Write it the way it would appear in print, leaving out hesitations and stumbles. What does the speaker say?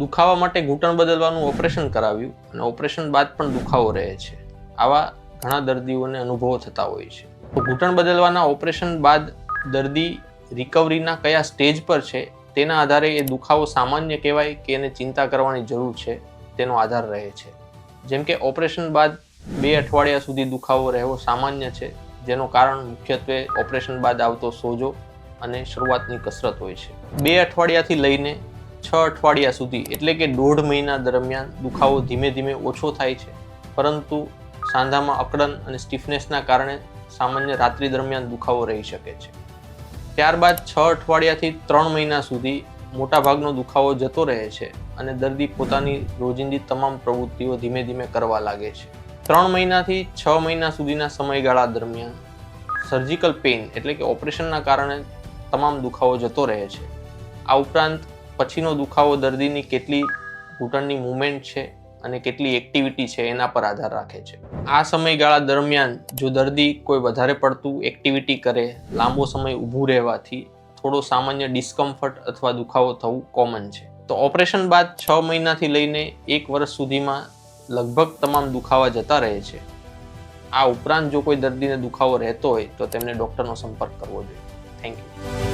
દુખાવા માટે ઘૂંટણ બદલવાનું ઓપરેશન કરાવ્યું અને ઓપરેશન બાદ પણ દુખાવો રહે છે. આવા ઘણા દર્દીઓને અનુભવો થતા હોય છે. તો ઘૂંટણ બદલવાના ઓપરેશન બાદ દર્દી રિકવરીના કયા સ્ટેજ પર છે તેના આધારે એ દુખાવો સામાન્ય કહેવાય કે એને ચિંતા કરવાની જરૂર છે તેનો આધાર રહે છે. જેમ કે ઓપરેશન બાદ 2 અઠવાડિયા સુધી દુખાવો રહેવો સામાન્ય છે, જેનું કારણ મુખ્યત્વે ઓપરેશન બાદ આવતો સોજો અને શરૂઆતની કસરત હોય છે. 2 અઠવાડિયાથી લઈને 6 અઠવાડિયા સુધી એટલે કે 1.5 મહિના દરમિયાન દુખાવો ધીમે ધીમે ઓછો થાય છે, પરંતુ સાંધામાં અકડન અને સ્ટીફનેસના કારણે સામાન્ય રાત્રિ દરમિયાન દુખાવો રહી શકે છે. ત્યારબાદ 6 અઠવાડિયાથી 3 મહિના સુધી મોટાભાગનો દુખાવો જતો રહે છે અને દર્દી પોતાની રોજિંદી તમામ પ્રવૃત્તિઓ ધીમે ધીમે કરવા લાગે છે. 3 મહિનાથી 6 મહિના સુધીના સમયગાળા દરમિયાન સર્જિકલ પેઇન એટલે કે ઓપરેશનના કારણે તમામ દુખાવો જતો રહે છે. આ ઉપરાંત પછીનો દુખાવો દર્દીની કેટલી ઘૂંટણની મૂવમેન્ટ છે અને કેટલી એક્ટિવિટી છે એના પર આધાર રાખે છે. આ સમયગાળા દરમિયાન જો દર્દી કોઈ વધારે પડતું એક્ટિવિટી કરે, લાંબો સમય ઊભું રહેવાથી થોડો સામાન્ય ડિસ્કમ્ફર્ટ અથવા દુખાવો થવું કોમન છે. તો ઓપરેશન બાદ 6 મહિનાથી લઈને 1 વર્ષ સુધીમાં લગભગ તમામ દુખાવા જતા રહે છે. આ ઉપરાંત જો કોઈ દર્દીને દુખાવો રહેતો હોય તો તેમને ડૉક્ટરનો સંપર્ક કરવો જોઈએ. Thank you.